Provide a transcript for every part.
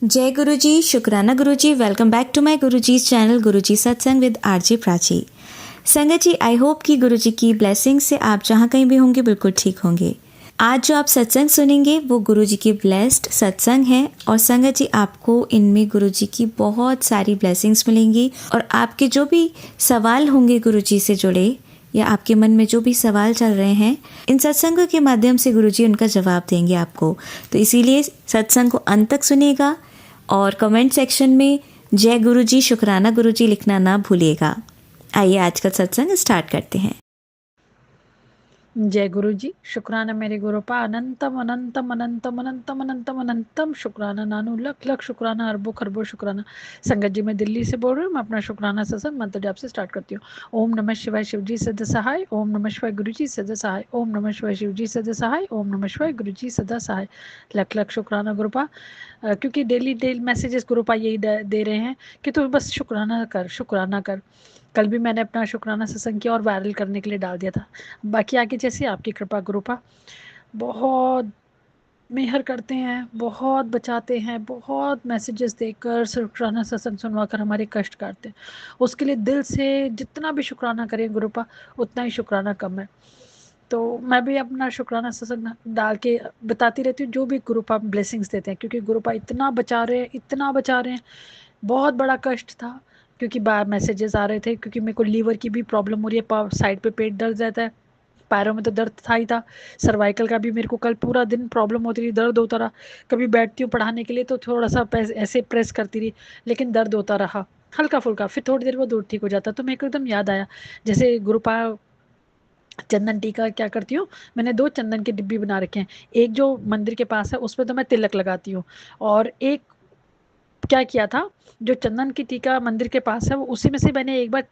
जय गुरु जी, शुक्राना गुरु जी। Welcome back to my Guru ji channel गुरु जी सत्संग विद आरजे प्राची। संगत जी, आई होप कि गुरु जी की ब्लेसिंग से आप जहाँ कहीं भी होंगे बिल्कुल ठीक होंगे। आज जो आप सत्संग सुनेंगे वो गुरु जी की ब्लेस्ड सत्संग है और संगत जी आपको इनमें गुरु जी की बहुत सारी ब्लेसिंग्स मिलेंगी और आपके जो भी सवाल होंगे गुरु जी से जुड़े या आपके मन में जो भी सवाल चल रहे हैं, इन सत्संगों के माध्यम से गुरुजी उनका जवाब देंगे आपको। तो इसीलिए सत्संग को अंत तक सुनिएगा और कमेंट सेक्शन में जय गुरुजी, शुक्राना गुरुजी लिखना ना भूलिएगा। आइए आज का सत्संग स्टार्ट करते हैं। जय गुरु जी, शुक्राना मेरे गुरु पा अनंतम अनंतम अनंतम अनंतम अनंतम अनंतम शुक्राना नानू लख लख शुक्राना अरबों खरबों शुक्राना। संगत जी, मैं दिल्ली से बोल रही हूँ। मैं अपना शुक्राना सत्संग मंत्र जाप से स्टार्ट करती हूँ। ओम नमः शिवाय शिव जी सदा सहाय, ओम नमः शिवाय गुरु जी सदा सहाय, ओम नमः शिवाय शिव जी सदा सहाय, ओम नमः शिवाय गुरु जी सदा सहाय। लख लख शुक्राना गुरु पा। क्योंकि डेली मैसेजेस गुरु पा यही दे रहे हैं कि तू बस शुक्राना कर, शुक्राना कर। कल भी मैंने अपना शुक्राना सत्संग किया और वायरल करने के लिए डाल दिया था। बाकी आगे जैसे आपकी कृपा गुरुपा बहुत मेहर करते हैं, बहुत बचाते हैं, बहुत मैसेजेस देकर शुक्राना सत्संग सुनवाकर हमारे कष्ट काटते हैं। उसके लिए दिल से जितना भी शुक्राना करें गुरुपा उतना ही शुक्राना कम है। तो मैं भी अपना शुक्राना सत्संग डाल के बताती रहती हूँ जो भी गुरुपा ब्लेसिंग्स देते हैं, क्योंकि गुरुपा इतना बचा रहे हैं, इतना बचा रहे हैं। बहुत बड़ा कष्ट था क्योंकि बार मैसेजेस आ रहे थे, क्योंकि मेरे को लीवर की भी प्रॉब्लम हो रही है, साइड पे पेट दर्द रहता है, पैरों में तो दर्द था ही था। सर्वाइकल का भी मेरे को कल पूरा दिन प्रॉब्लम होती रही, दर्द होता रहा। कभी बैठती हूँ पढ़ाने के लिए तो थोड़ा सा ऐसे प्रेस करती रही, लेकिन दर्द होता रहा हल्का फुल्का। फिर थोड़ी देर बाद दूर ठीक हो जाता। तो मेरे को एकदम याद आया, जैसे गुरुपा चंदन टीका क्या करती हूँ, मैंने 2 चंदन की डिब्बी बना रखे हैं। एक जो मंदिर के पास है उस पर तो मैं तिलक लगाती हूँ, और एक क्या किया था, जो चंदन की टीका मंदिर के पास है वो उसी में से मैंने एक बार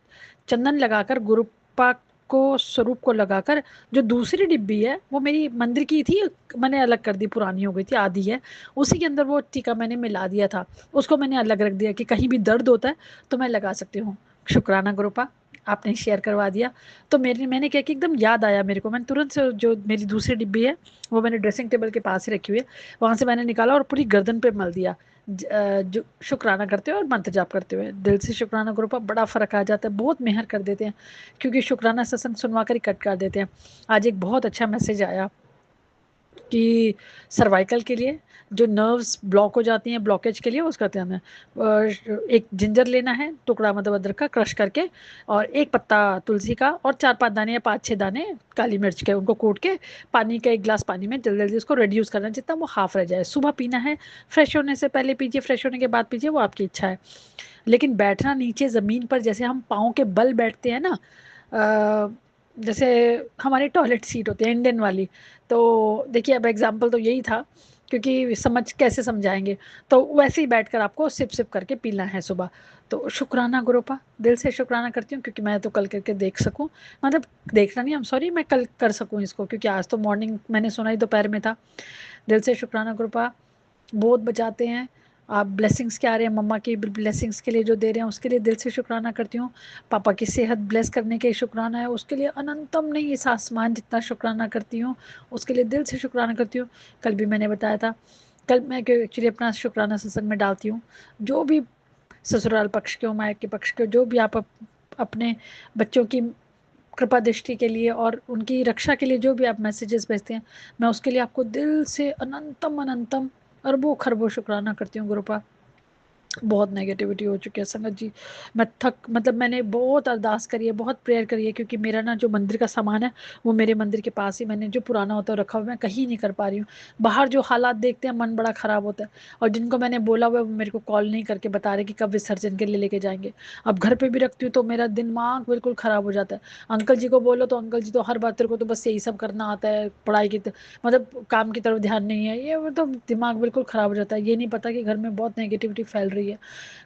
चंदन लगाकर गुरुपा को स्वरूप को लगाकर, जो दूसरी डिब्बी है वो मेरी मंदिर की थी, मैंने अलग कर दी, पुरानी हो गई थी, आधी है, उसी के अंदर वो टीका मैंने मिला दिया था। उसको मैंने अलग रख दिया कि कहीं भी दर्द होता है तो मैं लगा सकती हूँ। शुक्राना गुरुपा, आपने शेयर करवा दिया। तो मैंने क्या कि एकदम याद आया मेरे को, मैंने तुरंत से जो मेरी दूसरी डिब्बी है वो मैंने ड्रेसिंग टेबल के पास ही रखी हुई है, वहां से मैंने निकाला और पूरी गर्दन पे मल दिया। जो शुक्राना करते हुए और मंत्र जाप करते हुए दिल से शुक्राना करो पर बड़ा फ़र्क आ जाता है, बहुत मेहर कर देते हैं, क्योंकि शुक्राना सत्संग सुनवा कर ही कट कर देते हैं। आज एक बहुत अच्छा मैसेज आया कि सर्वाइकल के लिए जो नर्व्स ब्लॉक हो जाती हैं, ब्लॉकेज के लिए उसका ध्यान है। एक जिंजर लेना है, टुकड़ा मतलब अदरक का क्रश करके, और एक पत्ता तुलसी का, और 4-5 दाने या 5-6 दाने काली मिर्च के, उनको कूट के पानी का 1 गिलास पानी में जल्दी जल्दी उसको रिड्यूस करना है, जितना वो हाफ रह जाए। सुबह पीना है, फ्रेश होने से पहले पीजिए, फ्रेश होने के बाद पीजिए, वो आपकी इच्छा है। लेकिन बैठना नीचे ज़मीन पर, जैसे हम पाँव के बल बैठते हैं ना, जैसे हमारी टॉयलेट सीट होती है इंडियन वाली, तो देखिए अब एग्जाम्पल तो यही था, क्योंकि समझ कैसे समझाएंगे, तो वैसे ही बैठकर आपको सिप सिप करके पीना है सुबह। तो शुक्राना गुरुपा, दिल से शुक्राना करती हूँ, क्योंकि मैं तो कल करके देख सकूँ, मतलब देखना नहीं, आई एम सॉरी, मैं कल कर सकूँ इसको, क्योंकि आज तो मॉर्निंग मैंने सुना ही दोपहर में था। दिल से शुक्राना गुरुपा, बहुत बचाते हैं आप। ब्लेसिंग्स क्या आ रहे हैं, मम्मा की ब्लेसिंग्स के लिए जो दे रहे हैं उसके लिए दिल से शुक्राना करती हूँ। पापा की सेहत ब्लेस करने के शुक्राना है, उसके लिए अनंतम नहीं, इस आसमान जितना शुक्राना करती हूँ, उसके लिए दिल से शुक्राना करती हूँ। कल भी मैंने बताया था, कल मैं एक्चुअली अपना शुक्राना सत्संग में डालती हूँ, जो भी ससुराल पक्ष के हो, मायके पक्ष के, जो भी आप अपने बच्चों की कृपा दृष्टि के लिए और उनकी रक्षा के लिए जो भी आप मैसेजेस भेजते हैं, मैं उसके लिए आपको दिल से अनंतम अनंतम अरबों खरबों शुक्राना करती हूँ गुरुपा। बहुत नेगेटिविटी हो चुकी है संगत जी, मैं थक, मतलब मैंने बहुत अरदास करी है, बहुत प्रेयर करी है, क्योंकि मेरा ना जो मंदिर का सामान है वो मेरे मंदिर के पास ही मैंने जो पुराना होता है रखा हुआ, मैं कहीं नहीं कर पा रही हूँ। बाहर जो हालात देखते हैं मन बड़ा ख़राब होता है, और जिनको मैंने बोला हुआ है वो मेरे को कॉल नहीं करके बता रहे कि कब विसर्जन के लिए लेके जाएंगे। अब घर पर भी रखती हूँ तो मेरा दिमाग बिल्कुल ख़राब हो जाता है। अंकल जी को बोलो तो अंकल जी तो हर बात तेरे को तो बस यही सब करना आता है, पढ़ाई की मतलब काम की तरफ ध्यान नहीं है, ये मतलब दिमाग बिल्कुल ख़राब हो जाता है। ये नहीं पता कि घर में बहुत नेगेटिविटी फैल रही है।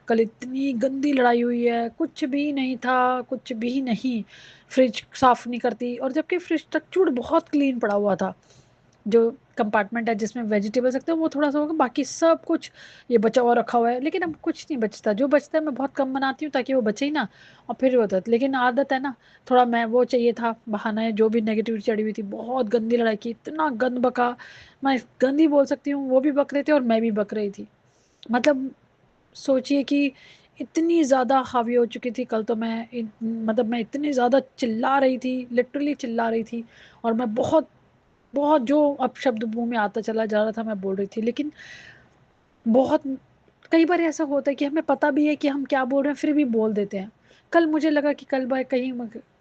कल इतनी गंदी लड़ाई हुई है, कुछ भी नहीं था, कुछ भी नहीं। फ्रिज साफ नहीं करती, और जबकि फ्रिज टचवुड बहुत क्लीन पड़ा हुआ था। जो कंपार्टमेंट है जिसमें वेजिटेबल्स रखते हैं वो थोड़ा सा होगा, बाकी सब कुछ ये बचा हुआ रखा हुआ है, लेकिन अब कुछ नहीं बचता। जो बचता है मैं बहुत कम बनाती हूँ ताकि वो बचे ही ना, और फिर होता है, लेकिन आदत है ना, थोड़ा मैं वो चाहिए था बहाना है। जो भी नेगेटिविटी चढ़ी हुई थी, बहुत गंदी लड़ाई की, इतना गंद बका, मैं गंदी बोल सकती हूँ, वो भी बक रहे थे और मैं भी बक रही थी। मतलब सोचिए कि इतनी ज़्यादा हावी हो चुकी थी कल तो मैं मतलब मैं इतनी ज़्यादा चिल्ला रही थी, लिटरली चिल्ला रही थी। और मैं बहुत बहुत जो अब शब्द मुंह में आता चला जा रहा था मैं बोल रही थी। लेकिन बहुत कई बार ऐसा होता है कि हमें पता भी है कि हम क्या बोल रहे हैं फिर भी बोल देते हैं। कल मुझे लगा कि कल बार कहीं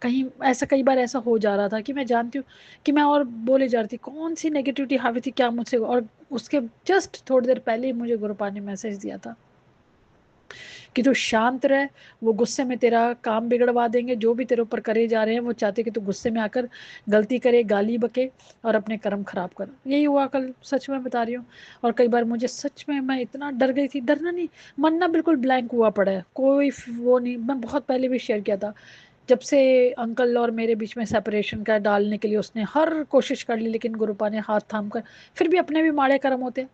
कहीं ऐसा कई बार ऐसा हो जा रहा था कि मैं जानती हूँ कि मैं और बोले जा रही थी कौन सी नेगेटिविटी हावी थी क्या मुझसे। और उसके जस्ट थोड़ी देर पहले ही मुझे गुरुपा ने मैसेज दिया था कि तू शांत रह, वो गुस्से में तेरा काम बिगड़वा देंगे। जो भी तेरे ऊपर करे जा रहे हैं वो चाहते कि तू गुस्से में आकर गलती करे, गाली बके और अपने कर्म खराब कर। यही हुआ कल, सच में बता रही हूँ। और कई बार मुझे सच में मैं इतना डर गई थी, डरना नहीं, मन ना बिल्कुल ब्लैंक हुआ पड़ा है, कोई वो नहीं। मैं बहुत पहले भी शेयर किया था, जब से अंकल और मेरे बीच में सेपरेशन का डालने के लिए उसने हर कोशिश कर ली, लेकिन गुरुपा ने हाथ थाम कर, फिर भी अपने भी माड़े कर्म होते हैं।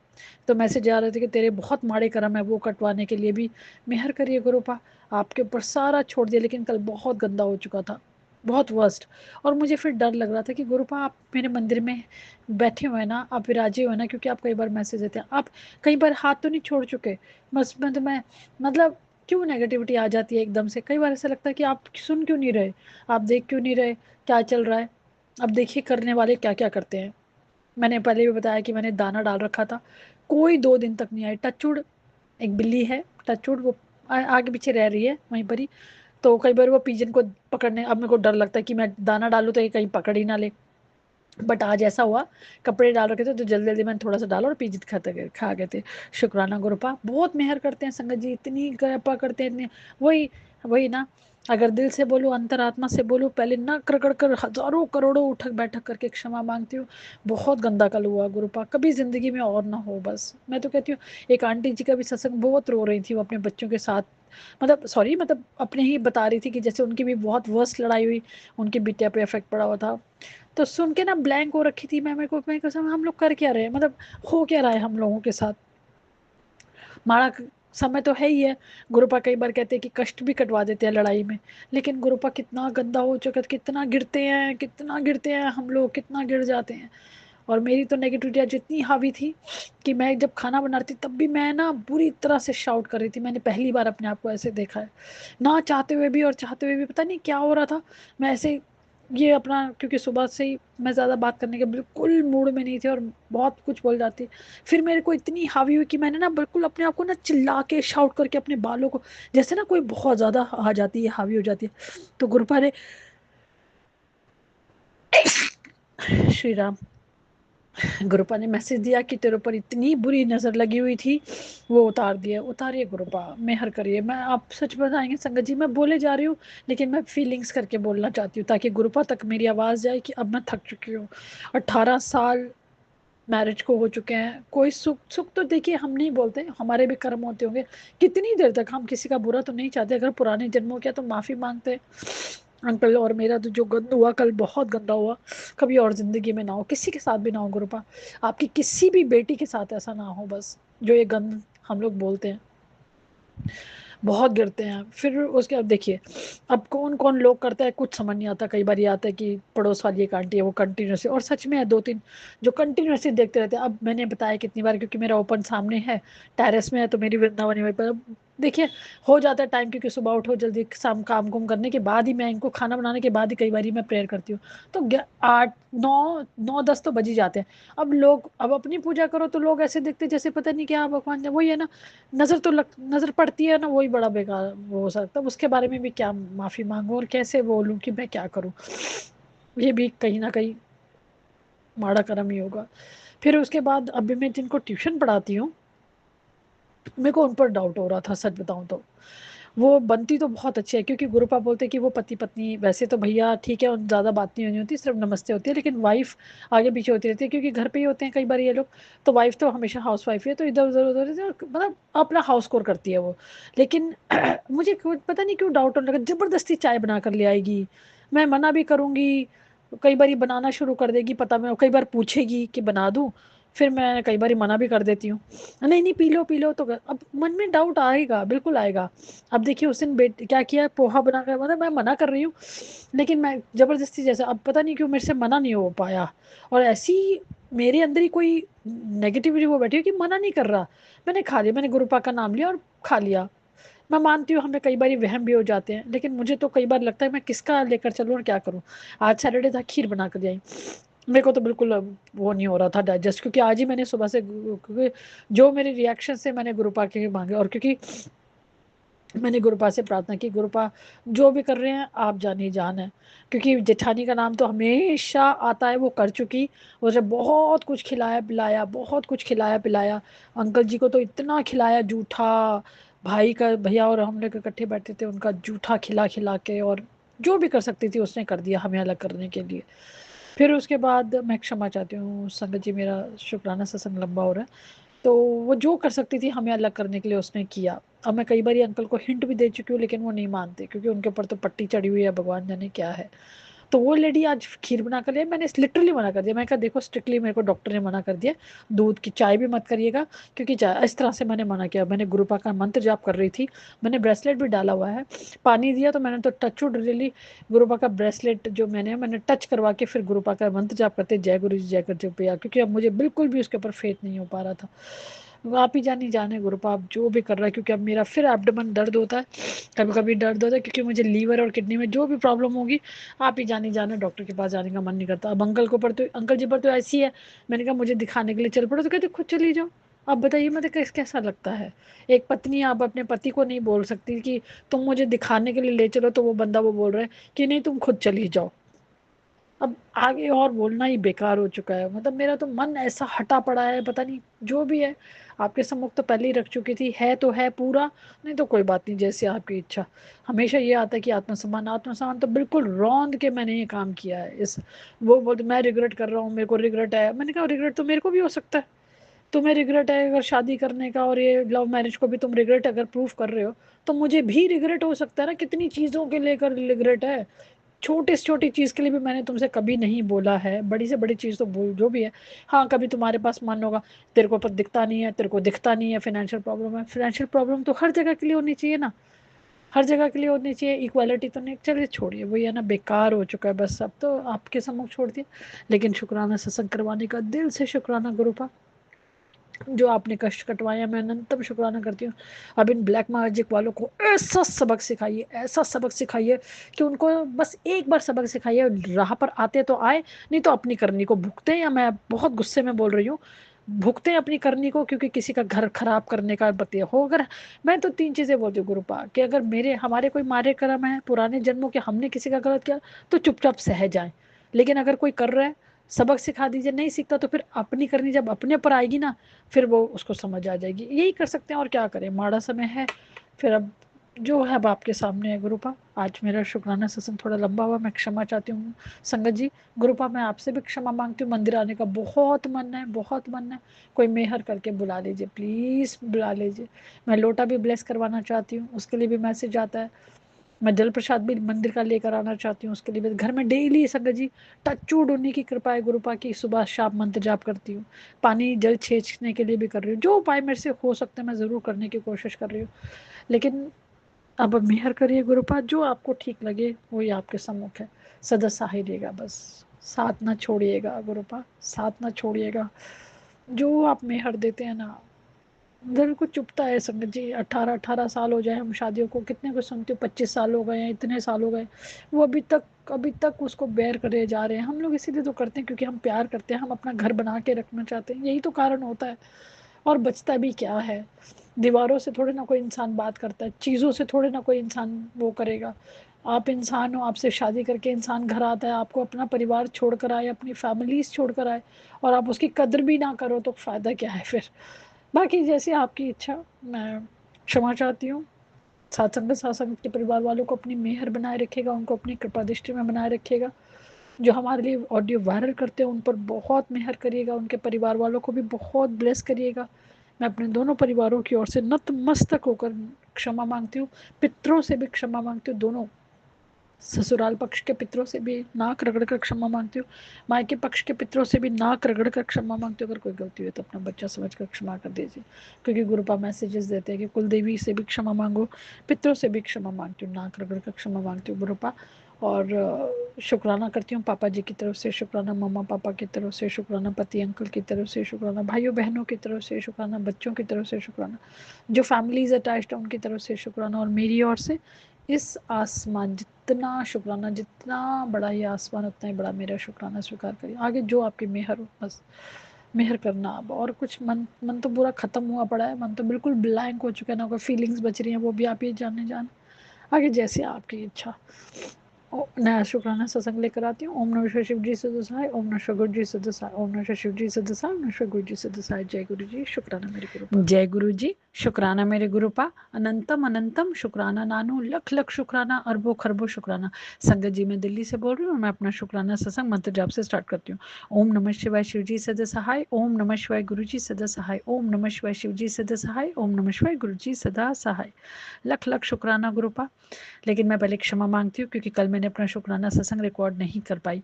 तो मैसेज आ रहे थे कि तेरे बहुत माड़े कर्म है, वो कटवाने के लिए भी मेहर करिए गुरुपा। आपके ऊपर सारा छोड़ दिया, लेकिन कल बहुत गंदा हो चुका था, बहुत वर्स्ट। और मुझे फिर डर लग रहा था कि गुरुपा आप मेरे मंदिर में बैठे हुए हैं ना, आप विराजे हुए हैं ना, क्योंकि आप कई बार मैसेज देते हैं, आप कई बार हाथ तो नहीं छोड़ चुके। बस मैं तो मैं मतलब क्यों नेगेटिविटी आ जाती है एकदम से। कई बार ऐसा लगता है कि आप सुन क्यों नहीं रहे, आप देख क्यों नहीं रहे क्या चल रहा है। अब देखिए करने वाले क्या क्या करते हैं। मैंने पहले भी बताया कि मैंने दाना डाल रखा था, कोई 2 दिन तक नहीं आई। टचवुड, एक बिल्ली है टचवुड, वो आगे पीछे रह रही है वहीं पर ही। तो कई बार वो पीजन को पकड़ने, अब मेरे को डर लगता है कि मैं दाना डालूं तो ये कहीं पकड़ ही ना ले। बट आज ऐसा हुआ, कपड़े डाल रखे थे तो जल्दी जल्दी मैंने थोड़ा सा डाला और पीजित खा गए थे। शुक्राना गुरुपा, बहुत मेहर करते हैं संगत जी, इतनी कृपा करते हैं इतनी। वही वही ना, अगर दिल से बोलूं, अंतरात्मा से बोलूं, पहले ना कर कर कर हजारों करोड़ों उठक बैठक करके क्षमा मांगती हूँ। बहुत गंदा कल हुआ गुरुपा, कभी जिंदगी में और ना हो बस। मैं तो कहती हूँ, एक आंटी जी का भी सत्संग, बहुत रो रही थी वो अपने बच्चों के साथ। मतलब सॉरी, मतलब अपने ही बता रही थी कि जैसे उनकी भी बहुत वर्स्ट लड़ाई हुई, उनकी बिटिया पे इफेक्ट पड़ा हुआ था। तो सुन के ना ब्लैंक हो रखी थी मैं, मेरे को मैं कसम, हम लोग कर क्या रहे हैं, मतलब हो क्या रहा है हम लोगों के साथ। माड़ा समय तो है ही है। गुरुपा कई बार कहते हैं कि कष्ट भी कटवा देते हैं लड़ाई में, लेकिन गुरुपा कितना गंदा हो चुका है, कितना गिरते हैं, कितना गिरते हैं हम लोग, कितना गिर जाते हैं। और मेरी तो नेगेटिविटी आज इतनी हावी थी कि मैं जब खाना बना रही थी तब भी मैं ना बुरी तरह से शाउट कर रही थी। मैंने पहली बार अपने आप को ऐसे देखा है, ना चाहते हुए भी और चाहते हुए भी, पता नहीं क्या हो रहा था। मैं ऐसे ये अपना, क्योंकि सुबह से ही मैं ज़्यादा बात करने के बिल्कुल मूड में नहीं थी और बहुत कुछ बोल जाती। फिर मेरे को इतनी हावी हुई कि मैंने ना बिल्कुल अपने आप को ना चिल्ला के शाउट करके अपने बालों को, जैसे ना कोई बहुत ज़्यादा आ जाती है, हावी हो जाती है। तो गुरुपा ने श्री राम, गुरुपा ने मैसेज दिया कि तेरे ऊपर इतनी बुरी नजर लगी हुई थी, वो उतार दिया। उतारिए गुरुपा, मेहर करिए। मैं आप सच बताएंगे संगत जी, मैं बोले जा रही हूँ लेकिन मैं फीलिंग्स करके बोलना चाहती हूँ ताकि गुरुपा तक मेरी आवाज जाए कि अब मैं थक चुकी हूँ। 18 साल मैरिज को हो चुके हैं, कोई सुख सुख तो देखिए हम नहीं बोलते, हमारे भी कर्म होते होंगे। कितनी देर तक हम किसी का बुरा तो नहीं चाहते, अगर पुराने जन्मों किया तो माफी मांगते हैं। अंकल और मेरा तो जो गंद हुआ कल, बहुत गंदा हुआ, कभी और जिंदगी में ना हो, किसी के साथ भी ना हो गुरुपा। आपकी किसी भी बेटी के साथ ऐसा ना हो बस, जो ये गंद हम लोग बोलते हैं। बहुत गिरते हैं। फिर उसके बाद देखिए, अब कौन कौन लोग करता है कुछ समझ नहीं आता। कई बार ये आता है कि पड़ोस वाली एक आंटी है, वो कंटिन्यूसली, और सच में है 2-3 जो कंटिन्यूसली देखते रहते हैं। अब मैंने बताया कितनी बार, क्योंकि मेरा ओपन सामने है, टेरेस में है, तो मेरी वृंदावनी वहीं पर। अब देखिए हो जाता है टाइम, क्योंकि सुबह उठो जल्दी, शाम काम कुम करने के बाद ही, मैं इनको खाना बनाने के बाद ही कई बार मैं प्रेयर करती हूँ। तो 8 9 9 10 तो बज ही जाते हैं। अब लोग, अब अपनी पूजा करो तो लोग ऐसे देखते जैसे पता नहीं क्या भगवान, वही है ना, नजर पड़ती है ना, वही बड़ा बेकार वो हो सकता है। उसके बारे में भी क्या माफी मांगू और कैसे बोलूं कि मैं क्या करूं, ये भी कहीं ना कहीं माड़ा कर्म ही होगा। फिर उसके बाद अभी मैं जिनको ट्यूशन पढ़ाती हूँ, मेरे को उन पर डाउट हो रहा था सच बताऊं तो। वो बनती तो बहुत अच्छी है, क्योंकि गुरुपा बोलते हैं कि वो पति पत्नी वैसे तो भैया ठीक है, उन ज़्यादा बात नहीं होनी होती, सिर्फ नमस्ते होती है, लेकिन वाइफ आगे पीछे होती रहती है, क्योंकि घर पे ही होते हैं कई बार ये लोग। तो वाइफ तो हमेशा हाउस वाइफ ही है, तो इधर उधर उधर उधर, मतलब अपना हाउस कोर करती है वो। लेकिन मुझे पता नहीं क्यों डाउट होने लगा, जबरदस्ती चाय बना कर ले आएगी, मैं मना भी करूंगी, कई बार बनाना शुरू कर देगी, पता मैं कई बार पूछेगी कि बना दूं, फिर मैं कई बार मना भी कर देती हूँ, नहीं नहीं पी लो तो अब मन में डाउट आएगा, बिल्कुल आएगा। अब देखिए उस दिन क्या किया, पोहा बना कर, मतलब मैं मना कर रही हूँ, लेकिन मैं जबरदस्ती जैसे, अब पता नहीं क्यों मेरे से मना नहीं हो पाया। और ऐसी मेरे अंदर ही कोई नेगेटिविटी वो बैठी है कि मना नहीं कर रहा, मैंने खा लिया, मैंने गुरुपा का नाम लिया और खा लिया। मैं मानती हूँ हमें कई बार वहम भी हो जाते हैं, लेकिन मुझे तो कई बार लगता है मैं किसका लेकर चलूँ और क्या करूँ। आज सैटरडे था, खीर बना कर आई, मेरे को तो बिल्कुल वो नहीं हो रहा था डाइजेस्ट, क्योंकि आज ही मैंने सुबह से क्योंकि जो मेरे रिएक्शन से मैंने गुरुपा के मांगे, और क्योंकि मैंने गुरुपा से प्रार्थना की, गुरुपा जो भी कर रहे हैं आप जान ही जान है, क्योंकि जेठानी का नाम तो हमेशा आता है, वो कर चुकी, मुझे बहुत कुछ खिलाया पिलाया, बहुत कुछ खिलाया पिलाया, अंकल जी को तो इतना खिलाया जूठा, भाई का भैया और हम लोग इकट्ठे बैठे थे, उनका जूठा खिला खिला के, और जो भी कर सकती थी उसने कर दिया हमें अलग करने के लिए। फिर उसके बाद मैं क्षमा चाहती हूँ संगत जी, मेरा शुक्राना सत्संग लंबा हो रहा है, तो वो जो कर सकती थी हमें अलग करने के लिए उसने किया। अब मैं कई बार अंकल को हिंट भी दे चुकी हूँ, लेकिन वो नहीं मानते, क्योंकि उनके ऊपर तो पट्टी चढ़ी हुई है, भगवान जाने क्या है। तो वो लेडी आज खीर बना कर लिया, मैंने लिटरली मना कर दिया, मैं कहा देखो स्ट्रिक्टली मेरे को डॉक्टर ने मना कर दिया, दूध की चाय भी मत करिएगा, क्योंकि चाय इस तरह से मैंने मना किया। मैंने गुरुपा का मंत्र जाप कर रही थी, मैंने ब्रेसलेट भी डाला हुआ है, पानी दिया तो मैंने तो टच वुड रियली गुरुपा का ब्रेसलेट जो मैंने टच करवा के फिर गुरुपा का मंत्र जाप करते जय गुरु जी जय गुरु जी पिया, क्योंकि अब मुझे बिल्कुल भी उसके ऊपर फेथ नहीं हो पा रहा था। आप ही जानी जाने गुरुपा आप जो भी कर रहा है, क्योंकि अब मेरा फिर एब्डोमेन दर्द होता है, कभी कभी दर्द होता है, क्योंकि मुझे लीवर और किडनी में जो भी प्रॉब्लम होगी, आप ही जानी जाने डॉक्टर के पास जाने का मन नहीं करता। अब अंकल को पर तो अंकल जी पर तो ऐसी है, मैंने कहा मुझे दिखाने के लिए चल पड़ो, तो कहते खुद चली जाओ। अब बताइए मुझे कैसा लगता है, एक पत्नी आप अपने पति को नहीं बोल सकती कि तुम मुझे दिखाने के लिए ले चलो, तो वो बंदा वो बोल रहा है कि नहीं तुम खुद चली जाओ। अब आगे और बोलना ही बेकार हो चुका है, मतलब मेरा तो मन ऐसा हटा पड़ा है, पता नहीं जो भी है। आपके सम्मुख तो पहले ही रख चुकी थी, है तो है पूरा, नहीं तो कोई बात नहीं, जैसे आपकी इच्छा। हमेशा ये आता है कि आत्मसम्मान, आत्मसम्मान तो बिल्कुल रौंद के मैंने ये काम किया है। इस वो बोलते मैं रिग्रेट कर रहा हूँ, मेरे को रिग्रेट है, मैंने कहा रिग्रेट तो मेरे को भी हो सकता है। तुम्हें रिग्रेट है अगर शादी करने का, और ये लव मैरिज को भी तुम रिग्रेट अगर प्रूफ कर रहे हो, तो मुझे भी रिग्रेट हो सकता है ना। कितनी चीज़ों के लेकर रिग्रेट है, छोटी से छोटी चीज़ के लिए भी मैंने तुमसे कभी नहीं बोला है, बड़ी से बड़ी चीज़ तो बोल जो भी है। हाँ कभी तुम्हारे पास मन होगा, तेरे को पर दिखता नहीं है, तेरे को दिखता नहीं है, फाइनेंशियल प्रॉब्लम है, फाइनेंशियल प्रॉब्लम तो हर जगह के लिए होनी चाहिए ना, हर जगह के लिए होनी चाहिए, इक्वालिटी तो नहीं। चलिए छोड़िए, वही है ना, बेकार हो चुका है बस, अब तो आपके सम्मुख छोड़ दिया। लेकिन शुक्राना सत्संग करवाने का दिल से शुक्राना गुरुपा, जो आपने कष्ट कटवाया, मैं अनंतम शुक्राना करती हूँ। अब इन ब्लैक मैजिक वालों को ऐसा सबक सिखाइए, ऐसा सबक सिखाइए कि उनको बस एक बार सबक सिखाइए, राह पर आते तो आए, नहीं तो अपनी करनी को भुगते। या मैं बहुत गुस्से में बोल रही हूँ, भुगते हैं अपनी करनी को, क्योंकि किसी का घर खराब करने का बतिया हो अगर। मैं तो तीन चीजें बोलती हूँ गुरुपा, कि अगर मेरे हमारे कोई मारे कर्म है पुराने जन्मों के, हमने किसी का गलत किया तो चुपचाप सह जाए। लेकिन अगर कोई कर रहा है, सबक सिखा दीजिए, नहीं सीखता तो फिर अपनी करनी जब अपने पर आएगी ना, फिर वो उसको समझ आ जाएगी। यही कर सकते हैं, और क्या करें, माड़ा समय है। फिर अब जो है अब आपके सामने है गुरुपा। आज मेरा शुक्राना सत्संग थोड़ा लंबा हुआ, मैं क्षमा चाहती हूँ संगत जी। गुरुपा मैं आपसे भी क्षमा मांगती हूँ, मंदिर आने का बहुत मन है, बहुत मन है। कोई मेहर करके बुला लीजिए, प्लीज़ बुला लीजिए। मैं लोटा भी ब्लेस करवाना चाहती हूँ, उसके लिए भी मैसेज आता है। मैं जल प्रसाद भी मंदिर का लेकर आना चाहती हूँ, उसके लिए भी घर में डेली संगत जी टचूड उन्हीं की कृपा है गुरुपा की, सुबह शाम मंत्र जाप करती हूँ, पानी जल छेंचने के लिए भी कर रही हूँ, जो उपाय मेरे से हो सकते हैं मैं ज़रूर करने की कोशिश कर रही हूँ। लेकिन अब मेहर करिए गुरुपा, जो आपको ठीक लगे वही आपके सम्मुख है, सदा सहायिएगा बस, साथ ना छोड़िएगा गुरुपा, साथ ना छोड़िएगा। जो आप मेहर देते हैं ना, दिल को चुभता है संगत जी। 18-18 साल हो जाए हम शादियों को, कितने को सुनते हो 25 साल हो गए हैं, इतने साल हो गए, वो अभी तक उसको बेयर करे जा रहे हैं। हम लोग इसीलिए तो करते हैं क्योंकि हम प्यार करते हैं, हम अपना घर बना के रखना चाहते हैं, यही तो कारण होता है। और बचता भी क्या है, दीवारों से थोड़े ना कोई इंसान बात करता है, चीज़ों से थोड़े ना कोई इंसान वो करेगा। आप इंसान हो, आपसे शादी करके इंसान घर आता है, आपको अपना परिवार छोड़कर आए, अपनी फैमिलीज छोड़कर आए, और आप उसकी कदर भी ना करो तो फ़ायदा क्या है फिर। बाकी जैसे आपकी इच्छा, मैं क्षमा चाहती हूँ। साथ संगत के परिवार वालों को अपनी मेहर बनाए रखेगा, उनको अपनी कृपा दृष्टि में बनाए रखेगा। जो हमारे लिए ऑडियो वायरल करते हैं उन पर बहुत मेहर करिएगा, उनके परिवार वालों को भी बहुत ब्लेस करिएगा। मैं अपने दोनों परिवारों की ओर से नतमस्तक होकर क्षमा मांगती हूँ, पितरों से भी क्षमा मांगती हूँ, दोनों ससुराल पक्ष के पितरों से भी नाक रगड़ कर क्षमा मांगती हूँ, मायके पक्ष के पितरों से भी नाक रगड़ कर क्षमा मांगती हूँ। अगर कोई गलती हुई तो अपना बच्चा समझ कर क्षमा कर दीजिए, क्योंकि गुरुपा मैसेजेस देते हैं कि कुल देवी से भी क्षमा मांगो, पितरों से भी क्षमा मांगती हूँ, नाक रगड़ कर क्षमा मांगती हूँ गुरुपा। और शुक्राना करती हूँ पापा जी की तरफ से, शुक्राना मम्मा पापा की तरफ से, शुक्राना पति अंकल की तरफ से, शुक्राना भाइयों बहनों की तरफ से, शुक्राना बच्चों की तरफ से, शुक्राना जो फैमिलीज अटैच्ड है उनकी तरफ से, शुक्राना और मेरी ओर से। इस आसमान जितना शुक्राना, जितना बड़ा ये आसमान उतना ही बड़ा मेरा शुक्राना स्वीकार करिए। आगे जो आपकी मेहर हो बस मेहर करना अब, और कुछ मन मन तो पूरा खत्म हुआ पड़ा है, मन तो बिल्कुल ब्लैंक हो चुका है ना, कोई फीलिंग्स बच रही हैं वो भी आप ही जान आगे जैसे आपकी इच्छा। नया शुक्राना सत्संग लेकर आती हूँ। ओम नमः शिवाय शिव जी सदसाय, ओम नमः शिवाय गुरु जी सदसाय, ओम नमः शिवाय शिव जी सदसाय, ओम नमः शिवाय गुरु जी सदसाय। जय गुरु जी, शुक्राना मेरे गुरु पा। जय गुरु जी, शुक्राना मेरे गुरु पा। अनंतम अनंतम शुक्राना नानू, लख लख शुक्राना, अरबों खरबों शुक्राना। संगत जी मैं दिल्ली से बोल रही हूँ, मैं अपना शुक्राना सत्संग मंत्र जाप से स्टार्ट करती हूँ। ओम नमः शिवाय शिव जी सदा सहाय, ओम नमः शिवाय गुरु जी सदा सहाय, ओम नमः शिवाय शिव जी सदा सहाय, ओम नमः शिवाय गुरु जी सदा सहाय। लख लख शुक्राना गुरु पा। लेकिन मैं पहले क्षमा मांगती हूँ क्योंकि कल मैंने अपना शुक्राना सत्संग रिकॉर्ड नहीं कर पाई।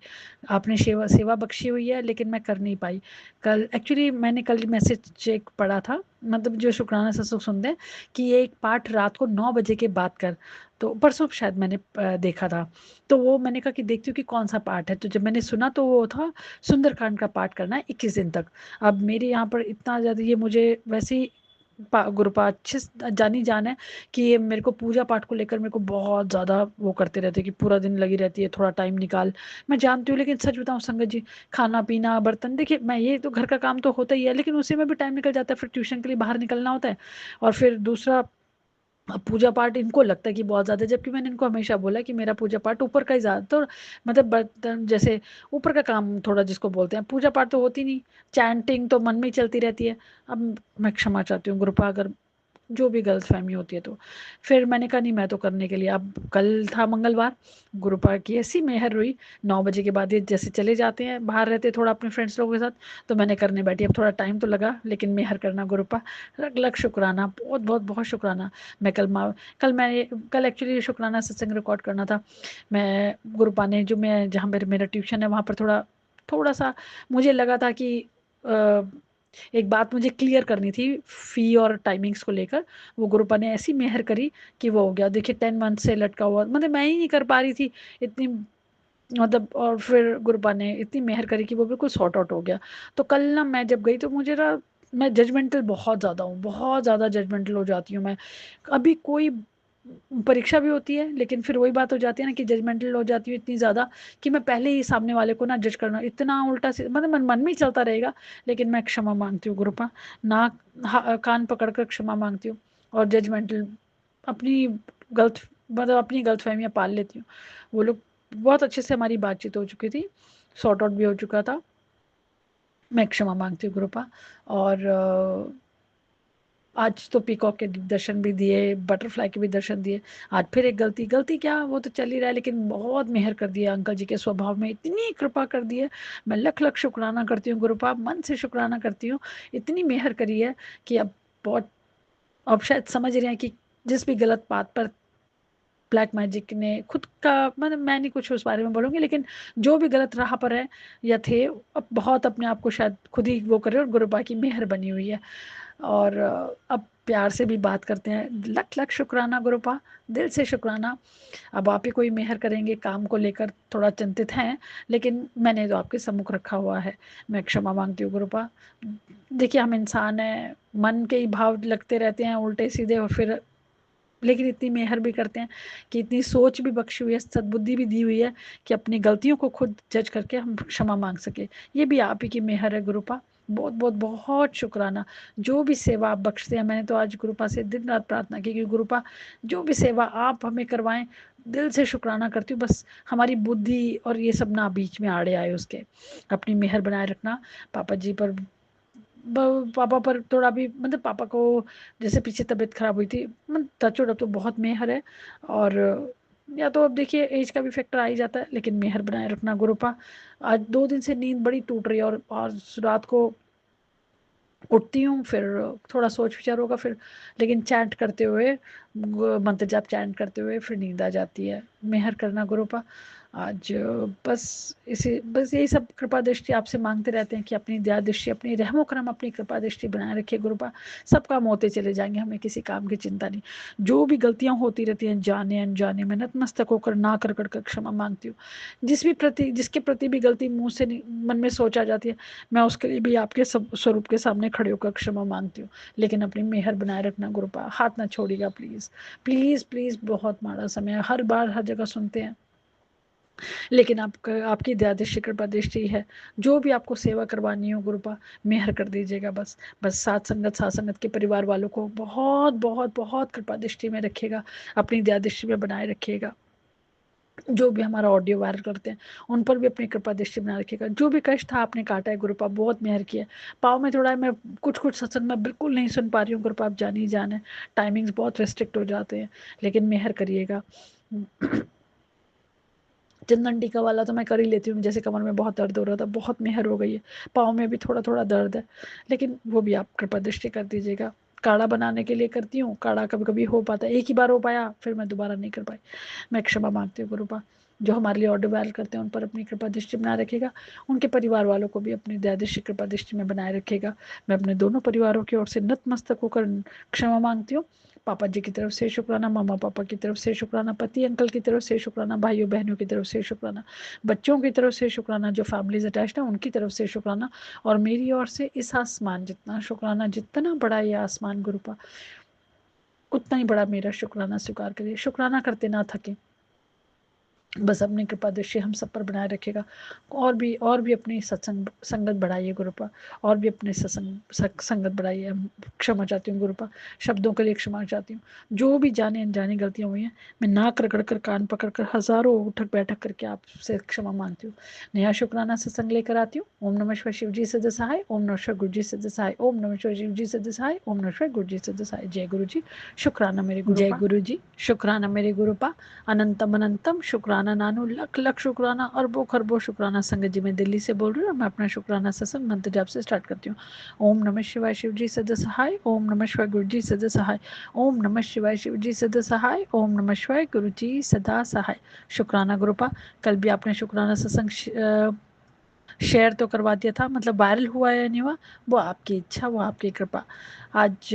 आपने सेवा सेवा बख्शी हुई है लेकिन मैं कर नहीं पाई। कल एक्चुअली मैंने कल मैसेज चेक पढ़ा था, मतलब जो शुक्राना सत्संग सुनते हैं कि ये एक पाठ रात को 9 बजे के बाद कर, तो परसों शायद मैंने देखा था। तो वो मैंने कहा कि देखती हूँ कि कौन सा पाठ है, तो जब मैंने सुना तो वो था सुंदरकांड का पाठ करना है 21 दिन तक। अब मेरे यहाँ पर इतना ज़्यादा ये मुझे वैसे ही गुरुपा अच्छे जानी जान है कि ये मेरे को पूजा पाठ को लेकर मेरे को बहुत ज़्यादा वो करते रहते हैं कि पूरा दिन लगी रहती है, थोड़ा टाइम निकाल। मैं जानती हूँ लेकिन सच बताऊँ संगत जी, खाना पीना बर्तन, देखिए मैं ये तो घर का काम तो होता ही है लेकिन उसी में भी टाइम निकल जाता है, फिर ट्यूशन के लिए बाहर निकलना होता है, और फिर दूसरा अब पूजा पाठ इनको लगता है कि बहुत ज़्यादा, जबकि मैंने इनको हमेशा बोला कि मेरा पूजा पाठ ऊपर का ही ज़्यादा, तो मतलब बर्तन जैसे ऊपर का काम थोड़ा जिसको बोलते हैं, पूजा पाठ तो होती नहीं, चैंटिंग तो मन में ही चलती रहती है। अब मैं क्षमा चाहती हूँ गुरुपा अगर जो भी गलतफहमी होती है तो। फिर मैंने कहा नहीं मैं तो करने के लिए, अब कल था मंगलवार, गुरुपा की ऐसी मेहर हुई, 9 बजे के बाद ये जैसे चले जाते हैं बाहर रहते थोड़ा अपने फ्रेंड्स लोगों के साथ, तो मैंने करने बैठी। अब थोड़ा टाइम तो लगा लेकिन मेहर करना गुरुपा, लग लग शुक्राना, बहुत बहुत बहुत शुक्राना। मैं कल एक्चुअली शुक्राना सत्संग रिकॉर्ड करना था। मैं गुरुपा ने जो मैं जहाँ मेरा ट्यूशन है वहाँ पर थोड़ा थोड़ा सा मुझे लगा था कि एक बात मुझे क्लियर करनी थी फ़ी और टाइमिंग्स को लेकर। वो गुरुपा ने ऐसी मेहर करी कि वो हो गया, देखिए 10 मंथ से लटका हुआ, मतलब मैं ही नहीं कर पा रही थी इतनी, मतलब और फिर गुरुपा ने इतनी मेहर करी कि वो बिल्कुल सॉर्ट आउट हो गया। तो कल ना मैं जब गई तो मुझे ना, मैं जजमेंटल बहुत ज़्यादा हूँ, बहुत ज़्यादा जजमेंटल हो जाती हूँ मैं। अभी कोई परीक्षा भी होती है लेकिन फिर वही बात हो जाती है ना कि जजमेंटल हो जाती हूँ इतनी ज़्यादा कि मैं पहले ही सामने वाले को ना जज करना इतना उल्टा से, मतलब मन में ही चलता रहेगा। लेकिन मैं क्षमा मांगती हूँ गुरुपा, ना कान पकड़ कर क्षमा मांगती हूँ, और जजमेंटल अपनी गलत, मतलब अपनी गलतफहमियाँ पाल लेती हूँ। वो लोग बहुत अच्छे से हमारी बातचीत हो चुकी थी, सॉर्ट आउट भी हो चुका था। मैं क्षमा मांगती हूँ गुरुपा। और आज तो पीकॉक के दर्शन भी दिए, बटरफ्लाई के भी दर्शन दिए। आज फिर एक गलती, गलती क्या वो तो चल ही रहा है लेकिन बहुत मेहर कर दिया अंकल जी के स्वभाव में, इतनी कृपा कर दी है। मैं लख लख शुक्राना करती हूँ गुरुपा, मन से शुक्राना करती हूँ, इतनी मेहर करी है कि अब बहुत, अब शायद समझ रहे हैं कि जिस भी गलत बात पर ब्लैक मैजिक ने खुद का, मतलब मैं नहीं कुछ उस बारे में बोलूँगी, लेकिन जो भी गलत राह पर है या थे, अब बहुत अपने आप को शायद खुद ही वो करे, और गुरुपा की मेहर बनी हुई है। और अब प्यार से भी बात करते हैं। लख लख शुक्राना गुरुपा, दिल से शुक्राना। अब आप ही कोई मेहर करेंगे, काम को लेकर थोड़ा चिंतित हैं लेकिन मैंने तो आपके सम्मुख रखा हुआ है। मैं क्षमा मांगती हूँ गुरुपा। देखिए हम इंसान हैं, मन के ही भाव लगते रहते हैं उल्टे सीधे, और फिर लेकिन इतनी मेहर भी करते हैं कि इतनी सोच भी बख्शी हुई है, सद्बुद्धि भी दी हुई है कि अपनी गलतियों को खुद जज करके हम क्षमा मांग सके। ये भी आप ही की मेहर है गुरुपा, बहुत बहुत बहुत शुक्राना। जो भी सेवा आप बख्शते हैं, मैंने तो आज गुरुपा से दिन रात प्रार्थना की कि गुरुपा जो भी सेवा आप हमें करवाएं, दिल से शुक्राना करती हूँ, बस हमारी बुद्धि और ये सब ना बीच में आड़े आए उसके। अपनी मेहर बनाए रखना पापा जी पर, पापा पर थोड़ा भी, मतलब पापा को जैसे पीछे तबीयत खराब हुई थी, मतलब टचवुड अब तो बहुत मेहर है। और या तो अब देखिए एज का भी फैक्टर आ ही जाता है, लेकिन मेहर बनाए रखना गुरुपा। आज 2 दिन से नींद बड़ी टूट रही है, और रात को उठती हूँ फिर थोड़ा सोच विचार होगा फिर, लेकिन चैंट करते हुए, मंत्र जाप चैंट करते हुए फिर नींद आ जाती है। मेहर करना गुरुपा। आज बस यही सब कृपा दृष्टि आपसे मांगते रहते हैं कि अपनी दया दृष्टि, अपनी रहमो करम, अपनी कृपा दृष्टि बनाए रखिए गुरुपा। सब काम होते चले जाएंगे, हमें किसी काम की चिंता नहीं। जो भी गलतियां होती रहती हैं जाने अनजाने में, नतमस्तक होकर ना कर कर कर क्षमा मांगती हूँ। जिसके प्रति भी गलती मुंह से मन में सोचा जाती है, मैं उसके लिए भी आपके सब स्वरूप के सामने खड़े होकर क्षमा मांगती हूँ। लेकिन अपनी मेहर बनाए रखना गुरुपा, हाथ ना छोड़िएगा प्लीज प्लीज प्लीज। बहुत माड़ा समय है, हर बार हर जगह सुनते हैं, लेकिन आपकी दया दृष्टि कृपा दृष्टि है। जो भी आपको सेवा करवानी हो गुरुपा, मेहर कर दीजिएगा। बस साथ संगत के परिवार वालों को बहुत बहुत बहुत कृपा दृष्टि में रखिएगा, अपनी दया दृष्टि में बनाए रखिएगा। जो भी हमारा ऑडियो वायरल करते हैं उन पर भी अपनी कृपा दृष्टि बना रखिएगा। जो भी कष्ट था आपने काटा है गुरुपा, बहुत मेहर किया। पाँव में थोड़ा मैं कुछ सत्संग में बिल्कुल नहीं सुन पा रही हूँ गुरुपा, आप जान ही जान है, टाइमिंग्स बहुत रिस्ट्रिक्ट हो जाते हैं, लेकिन मेहर करिएगा। चंदन टीका वाला तो मैं कर ही लेती हूँ, जैसे कमर में बहुत दर्द हो रहा था, बहुत मेहर हो गई है। पाँव में भी थोड़ा थोड़ा दर्द है, लेकिन वो भी आप कृपा दृष्टि कर दीजिएगा। काढ़ा बनाने के लिए करती हूँ, काढ़ा कभी कभी हो पाता है, एक ही बार हो पाया, फिर मैं दोबारा नहीं कर पाई। मैं क्षमा मांगती हूँ गुरुपा। जो हमारे लिए ऑर्डर वायल करते हैं उन पर अपनी कृपा दृष्टि बनाए रखेगा, उनके परिवार वालों को भी अपनी दया दृष्टि कृपा दृष्टि में बनाए रखेगा। मैं अपने दोनों परिवारों की ओर से नतमस्तक होकर क्षमा मांगती हूँ। पापा जी की तरफ से शुक्राना, मामा पापा की तरफ से शुक्राना, पति अंकल की तरफ से शुक्राना, भाइयों बहनों की तरफ से शुक्राना, बच्चों की तरफ से शुक्राना, जो फैमिलीज अटैच्ड है उनकी तरफ से शुक्राना, और मेरी ओर से इस आसमान जितना शुक्राना, जितना बड़ा ये आसमान गुरुपा, उतना ही बड़ा मेरा शुक्राना स्वीकार करिए। शुक्राना करते ना थके, बस अपनी कृपा दृष्टि हम सब पर बनाए रखेगा। और भी अपनी सत्संग संगत बढ़ाइए गुरुपा, और भी अपने संगत बढ़ाइए। हम क्षमा चाहती हूँ गुरुपा, शब्दों के लिए क्षमा चाहती हूँ। जो भी जाने अनजाने गलतियाँ हुई हैं, मैं नाक रगड़ कर कान पकड़ कर हजारों उठक बैठक करके आपसे क्षमा मांगती हूँ। नया शुक्राना सत्संग लेकर आती हूँ। ओम नमः शिवाय शिव जी सदा सहाय, ओम नमः शिवाय गुरु जी सदा सहाय, ओम नमः शिवाय शिव जी सदा सहाय, ओम नमः शिवाय गुरु जी सदा सहाय। जय गुरु जी, शुक्राना मेरे गुरु, जय गुरु जी, शुक्राना मेरे गुरुपा। अनंतम अनंतम शुक्राना नानू, लख लख शुक्राना, अरबों खरबों शुक्राना। संगत जी मैं दिल्ली से बोल रही हूँ, मैं अपना शुक्राना सत्संग मंत्र जाप से स्टार्ट करती हूँ। ओम नमः शिवाय शिव जी सदा सहाय, ओम नमः शिवाय गुरु जी सदा सहाय, ओम नमः शिवाय शिव जी सदा सहाय, ओम नमः शिवाय गुरु जी सदा सहाय। शुक्राना गुरुपा। कल भी आपने शुक्राना सत्संग शेयर तो करवा दिया था, मतलब वायरल हुआ या नहीं हुआ वो आपकी इच्छा, वो आपकी कृपा। आज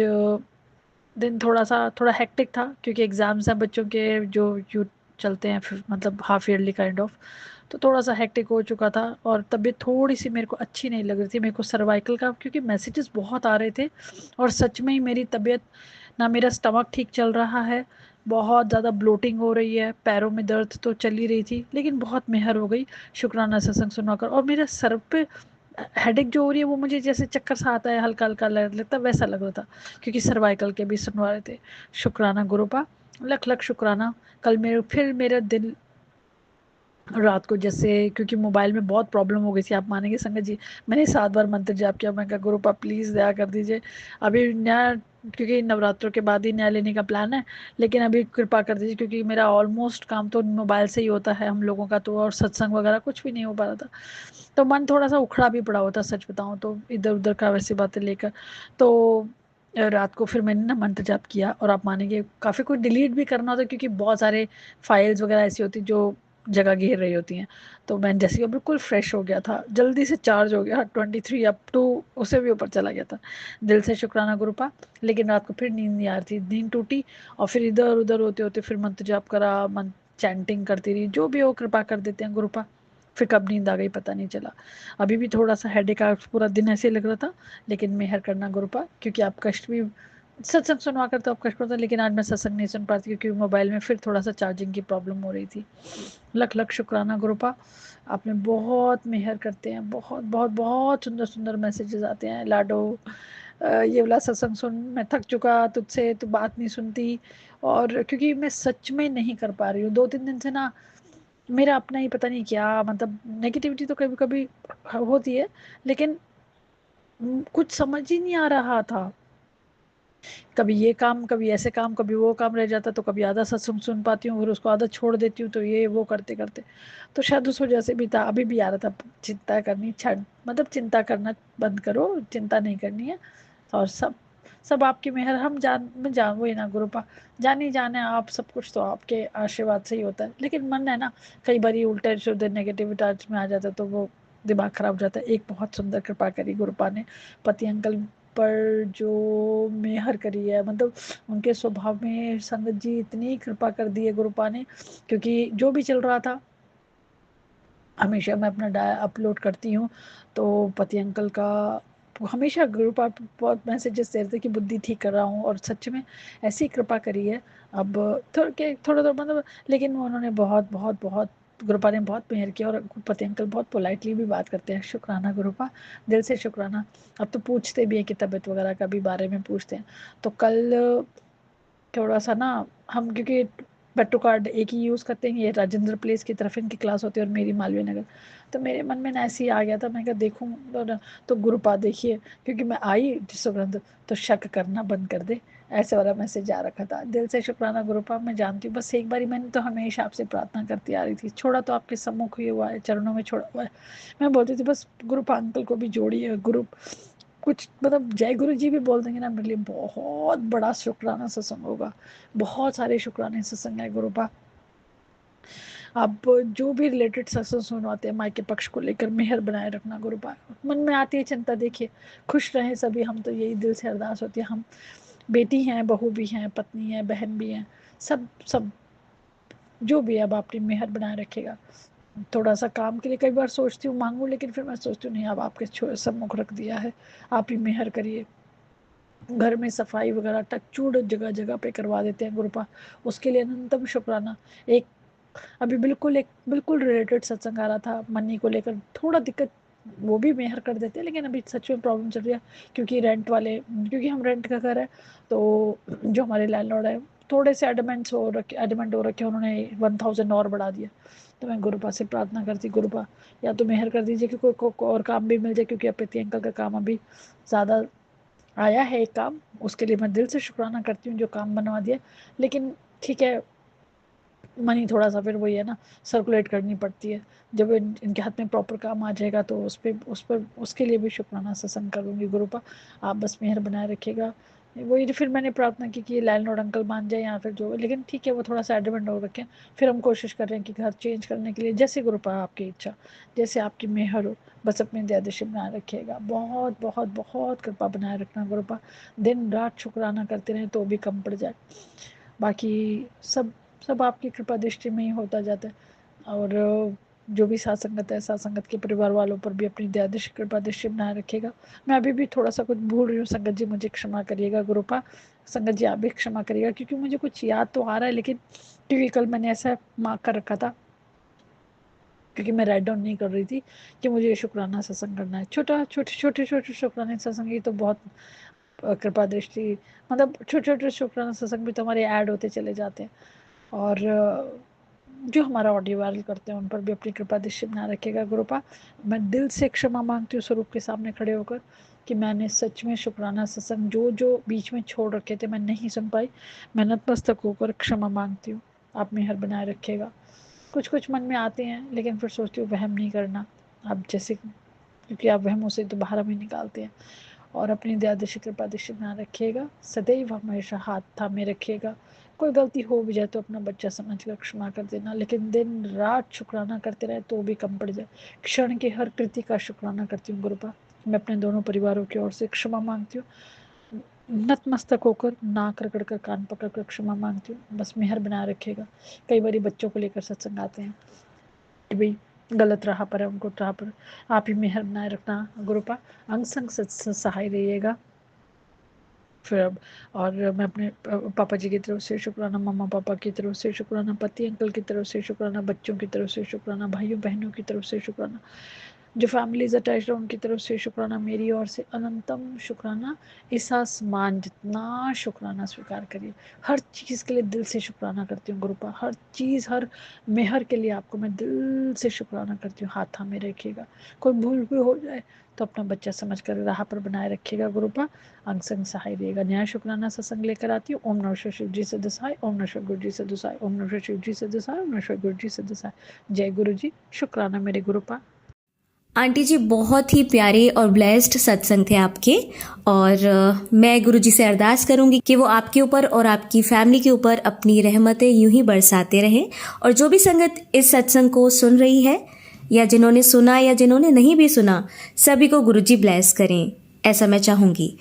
दिन थोड़ा हेक्टिक था, क्योंकि एग्ज़ाम्स हैं बच्चों के, जो यू चलते हैं मतलब हाफ ईयरली काइंड ऑफ, तो थोड़ा सा हेक्टिक हो चुका था, और तबीयत थोड़ी सी मेरे को अच्छी नहीं लग रही थी। मेरे को सर्वाइकल का, क्योंकि मैसेजेस बहुत आ रहे थे, और सच में ही मेरी तबीयत, ना मेरा स्टमक ठीक चल रहा है, बहुत ज़्यादा ब्लोटिंग हो रही है, पैरों में दर्द तो चल ही रही थी, लेकिन बहुत मेहर हो गई शुक्राना सत्संग सुनाकर। और मेरे सर पे हेडेक जो हो रही है, वो मुझे जैसे चक्कर सा आता है, हल्का हल्का लगता है, वैसा लग रहा था, क्योंकि सर्वाइकल के भी सुनवा रहे थे। शुक्राना गुरुपा, लख लख शुक्राना। कल मेरा दिल रात को, जैसे क्योंकि मोबाइल में बहुत प्रॉब्लम हो गई थी, आप मानेंगे संगत जी, मैंने 7 बार मंत्र जाप किया। मैं कहा गुरुपा प्लीज़ दया कर दीजिए, अभी नया, क्योंकि नवरात्रों के बाद ही नया लेने का प्लान है, लेकिन अभी कृपा कर दीजिए, क्योंकि मेरा ऑलमोस्ट काम तो मोबाइल से ही होता है हम लोगों का, तो और सत्संग वगैरह कुछ भी नहीं हो पा रहा था, तो मन थोड़ा सा उखड़ा भी पड़ा होता, सच बताऊं तो, इधर उधर का वैसी बातें लेकर। तो रात को फिर मैंने ना मंत्र जाप किया, और आप मानेंगे काफ़ी कुछ डिलीट भी करना होता है, क्योंकि बहुत सारे फाइल्स वगैरह ऐसी होती जो जगह घेर रही होती हैं। तो मैं जैसे कि बिल्कुल फ्रेश हो गया था, जल्दी से चार्ज हो गया, 23 अप टू, उससे भी ऊपर चला गया था। दिल से शुक्राना गुरुपा। लेकिन रात को फिर नींद नहीं आ रही थी, नींद टूटी, और फिर इधर उधर होते होते फिर मंत्र जाप करा, मंत्र चैंटिंग करती रही, जो भी हो कृपा कर देते हैं गुरुपा। फिर कब नींद आ गई पता नहीं चला। अभी भी थोड़ा सा हेडेक आ, पूरा दिन ऐसे लग रहा था, लेकिन मेहर करना गुरुपा, क्योंकि आप कष्ट भी, सत्संग सुनवा कर तो आप कष्ट पड़ता, लेकिन आज मैं सत्संग नहीं सुन पाती, क्योंकि मोबाइल में फिर थोड़ा सा चार्जिंग की प्रॉब्लम हो रही थी। लख लख शुक्राना गुरुपा, आपने बहुत मेहर करते हैं, बहुत बहुत बहुत सुंदर सुंदर मैसेजेस आते हैं। लाडो, ये वाला सत्संग सुन, मैं थक चुका तुझसे, तू बात नहीं सुनती। और क्योंकि मैं सच में नहीं कर पा रही हूँ 2-3 दिन से ना, मेरा अपना ही पता नहीं क्या, मतलब नेगेटिविटी तो कभी कभी होती है, लेकिन कुछ समझ ही नहीं आ रहा था। कभी ये काम, कभी ऐसे काम, कभी वो काम रह जाता, तो कभी आधा सत्संग सुन पाती हूँ, फिर उसको आधा छोड़ देती हूँ, तो ये वो करते करते, तो शायद उस वजह से भी था। अभी भी आ रहा था, चिंता करनी छाड़, मतलब चिंता करना बंद करो, चिंता नहीं करनी है, और सब सब आपकी मेहर, हम जान वही ना गुरुपा, जानी जाने आप सब कुछ तो आपके आशीर्वाद से ही होता है, लेकिन मन है ना कई बार उल्टे सीधे नेगेटिव टच में आ जाता है तो वो दिमाग खराब हो जाता है। एक बहुत सुंदर कृपा करी गुरुपा ने पति अंकल पर, जो मेहर करी है, मतलब उनके स्वभाव में संगत जी इतनी कृपा कर दी है गुरुपा ने, क्योंकि जो भी चल रहा था हमेशा मैं अपना अपलोड करती हूँ, तो पति अंकल का हमेशा ग्रुप आप बहुत मैसेजेस दे रहे थे कि बुद्धि ठीक कर रहा हूँ, और सच में ऐसी कृपा करी है। अब थोड़ा थोड़ा मतलब, लेकिन उन्होंने बहुत बहुत बहुत गुरुपा ने बहुत मेहर किया, और पति अंकल बहुत पोलाइटली भी बात करते हैं। शुक्राना गुरुपा, दिल से शुक्राना। अब तो पूछते भी हैं कि तबीयत वगैरह का भी बारे में पूछते हैं। तो कल थोड़ा सा ना, हम क्योंकि पेट्रो कार्ड एक ही यूज़ करते हैं, ये राजेंद्र प्लेस की तरफ इनकी क्लास होती है और मेरी मालवीय नगर, तो मेरे मन में ना ऐसे ही आ गया था, मैं कहा देखूँ तो गुरुपा देखिए, क्योंकि मैं आई सुगंध तो शक करना बंद कर दे, ऐसे वाला मैसेज आ रखा था। दिल से शुक्राना गुरुपा, मैं जानती हूँ, बस एक बारी मैंने तो हमेशा आपसे प्रार्थना करती आ रही थी, छोड़ा तो आपके सम्मुख ही हुआ है, चरणों में छोड़ा हुआ है। मैं बोलती थी बस गुरुपा अंकल को भी जोड़िए, गुरु कुछ मतलब जय गुरु जी भी बोल देंगे ना, मेरे लिए बहुत बड़ा शुक्राना सत्संग होगा। बहुत सारे शुक्राने सत्संग है गुरुपा। आप जो भी रिलेटेड सत्संग सुनवाते हैं मायके पक्ष को लेकर, मेहर बनाए रखना गुरुपा। मन में आती है चिंता, देखिए खुश रहें सभी, हम तो यही दिल से अरदास होती है। हम बेटी हैं, बहू भी हैं, पत्नी है, बहन भी हैं, सब सब जो भी है, अब आपकी मेहर बनाए रखेगा। थोड़ा सा काम के लिए कई बार सोचती हूँ मांगू, लेकिन फिर मैं सोचती हूँ नहीं, अब आपके सम्मुख रख दिया है, आप ही मेहर करिए। घर में सफाई वगैरह टचूड़ जगह जगह पे करवा देते हैं गुरुपा, उसके लिए अनंतम शुक्राना। एक अभी एक बिल्कुल रिलेटेड सत्संग आ रहा था मनी को लेकर, थोड़ा दिक्कत वो भी मेहर कर देते हैं, लेकिन अभी सच में प्रॉब्लम चल रही है, क्योंकि रेंट वाले, क्योंकि हम रेंट का घर है, तो जो हमारे लैंडलॉर्ड है थोड़े से एडमेंट हो रखे, उन्होंने 1000 और बढ़ा दिया। तो मैं गुरुपा से प्रार्थना करती, गुरुपा या तो मेहर कर दीजिए कि कोई और काम भी मिल जाए, क्योंकि अपने अंकल का काम अभी ज़्यादा आया है एक काम, उसके लिए मैं दिल से शुक्राना करती हूँ जो काम बनवा दिया। लेकिन ठीक है, मनी थोड़ा सा फिर वही है ना, सर्कुलेट करनी पड़ती है। जब इनके हाथ में प्रॉपर काम आ जाएगा तो उस पर उसके लिए भी शुक्राना सत्संग करूँगी गुरुपा। आप बस मेहर बनाए रखिएगा। वही फिर मैंने प्रार्थना की कि लैंडलॉर्ड अंकल मान जाए या फिर जो, लेकिन ठीक है वो थोड़ा सा एडमेंट हो रखे हैं। फिर हम कोशिश कर रहे हैं कि घर चेंज करने के लिए, जैसे गुरुपा आपकी इच्छा, जैसे आपकी मेहर हो, बस अपने दयादृष्टि बनाए रखिएगा। बहुत बहुत बहुत कृपा बनाए रखना गुरुपा, दिन रात शुक्राना करते रहें तो भी कम पड़ जाए। बाकी सब सब आपकी कृपा दृष्टि में ही होता जाता है। और जो भी साथ संगत है, साथ संगत के परिवार वालों पर भी अपनी दया दृष्टि कृपा दृष्टि बनाए रखेगा। मैं अभी भी थोड़ा सा कुछ भूल रही हूँ, संगत जी मुझे क्षमा करिएगा गुरुपा। संगत जी आप भी क्षमा करिएगा, क्योंकि मुझे कुछ याद तो आ रहा है, लेकिन क्योंकि कल मैंने ऐसा मार्क कर रखा था, क्योंकि मैं राइट डाउन नहीं कर रही थी कि मुझे शुक्राना सत्संग करना है। छोटे छोटे शुक्राने सत्संग ही तो बहुत कृपा दृष्टि, मतलब छोटे छोटे शुक्राना सत्संग भी तो हमारे ऐड होते चले जाते हैं। और जो हमारा ऑडियो वायरल करते हैं उन पर भी अपनी कृपा दृष्टि बना रखेगा गुरुपा। मैं दिल से क्षमा मांगती हूँ स्वरूप के सामने खड़े होकर, कि मैंने सच में शुक्राना सत्संग जो जो बीच में छोड़ रखे थे मैं नहीं सुन पाई, मैं नतमस्तक होकर क्षमा मांगती हूँ। आप मेहर बनाए रखिएगा। कुछ कुछ मन में आते हैं, लेकिन फिर सोचती हूँ वहम नहीं करना, आप जैसे, क्योंकि आप वहमों से तो बाहर हमें निकालते हैं। और अपनी दयादृष्टि कृपा दृष्टि बना रखिएगा, सदैव हमेशा हाथ थामे रखिएगा। कोई गलती हो भी जाए तो अपना बच्चा समझ कर क्षमा कर देना, लेकिन दिन रात शुक्राना करते रहे तो भी कम पड़ जाए। क्षण के हर कृति का शुक्राना करती हूँ गुरुपा। मैं अपने दोनों परिवारों की ओर से क्षमा मांगती हूँ, नतमस्तक होकर, नाक रगड़ कर, कान पकड़ कर क्षमा मांगती हूँ। बस मेहर बनाए रखिएगा। कई बार बच्चों को लेकर सत्संग आते हैं कि भाई गलत राह पर है, उनको राह पर आप ही मेहर बनाए रखना गुरुपा। अंग संग सहाय रहिएगा। फिर अब, और मैं अपने पापा जी की तरफ से शुक्राना, मम्मा पापा की तरफ से शुक्राना, पति अंकल की तरफ से शुक्राना, बच्चों की तरफ से शुक्राना, भाइयों बहनों की तरफ से शुक्राना, जो फैमिलीज अटैच है उनकी तरफ से शुक्राना, मेरी ओर से अनंतम शुक्राना। इस आसमान जितना शुक्राना स्वीकार करिए। हर चीज़ के लिए दिल से शुक्राना करती हूँ गुरुपा, हर चीज़, हर मेहर के लिए आपको मैं दिल से शुक्राना करती हूँ। हाथ थामे रखिएगा। कोई भूल भी हो जाए तो अपना बच्चा समझ कर राह पर बनाए रखिएगा गुरुपा। अंग संग सहाय देगा। न्याय शुक्राना सत्संग लेकर आती हूँ। ओम नमः शिव जी से दसाई, ओम नमः गुरु जी से दसाई, ओम नमः शिव जी से दसाई, ओम नमः गुरु जी से दसाई। जय गुरु जी। शुक्राना मेरे गुरुपा। आंटी जी बहुत ही प्यारे और ब्लेस्ड सत्संग थे आपके। और मैं गुरु जी से अरदास करूंगी कि वो आपके ऊपर और आपकी फैमिली के ऊपर अपनी रहमतें यूं ही बरसाते रहें। और जो भी संगत इस सत्संग को सुन रही है या जिन्होंने सुना या जिन्होंने नहीं भी सुना, सभी को गुरु जी ब्लेस करें, ऐसा मैं चाहूँगी।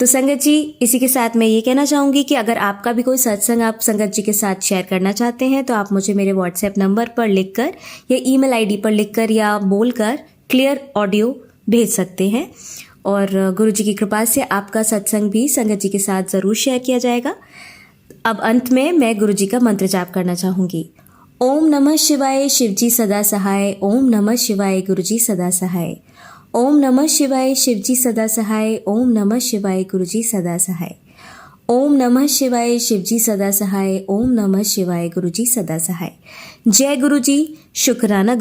तो संगत जी, इसी के साथ मैं ये कहना चाहूँगी कि अगर आपका भी कोई सत्संग आप संगत जी के साथ शेयर करना चाहते हैं तो आप मुझे मेरे व्हाट्सएप नंबर पर लिखकर या ईमेल आईडी पर लिखकर या बोलकर क्लियर ऑडियो भेज सकते हैं। और गुरु जी की कृपा से आपका सत्संग भी संगत जी के साथ ज़रूर शेयर किया जाएगा। अब अंत में मैं गुरु जी का मंत्र जाप करना चाहूँगी। ओम नमः शिवाय, शिव जी सदा सहाय। ओम नमः शिवाय, गुरु जी सदा सहाय। ओम नमः शिवाय, शिव जी सदा सहाय। ओम नमः शिवाय, गुरु जी सदा सहाय। ओम नमः शिवाय, शिव जी सदा सहाय। ओम नमः शिवाय, गुरु जी सदा सहाय। जय गुरु जी। शुक्राना गुरु।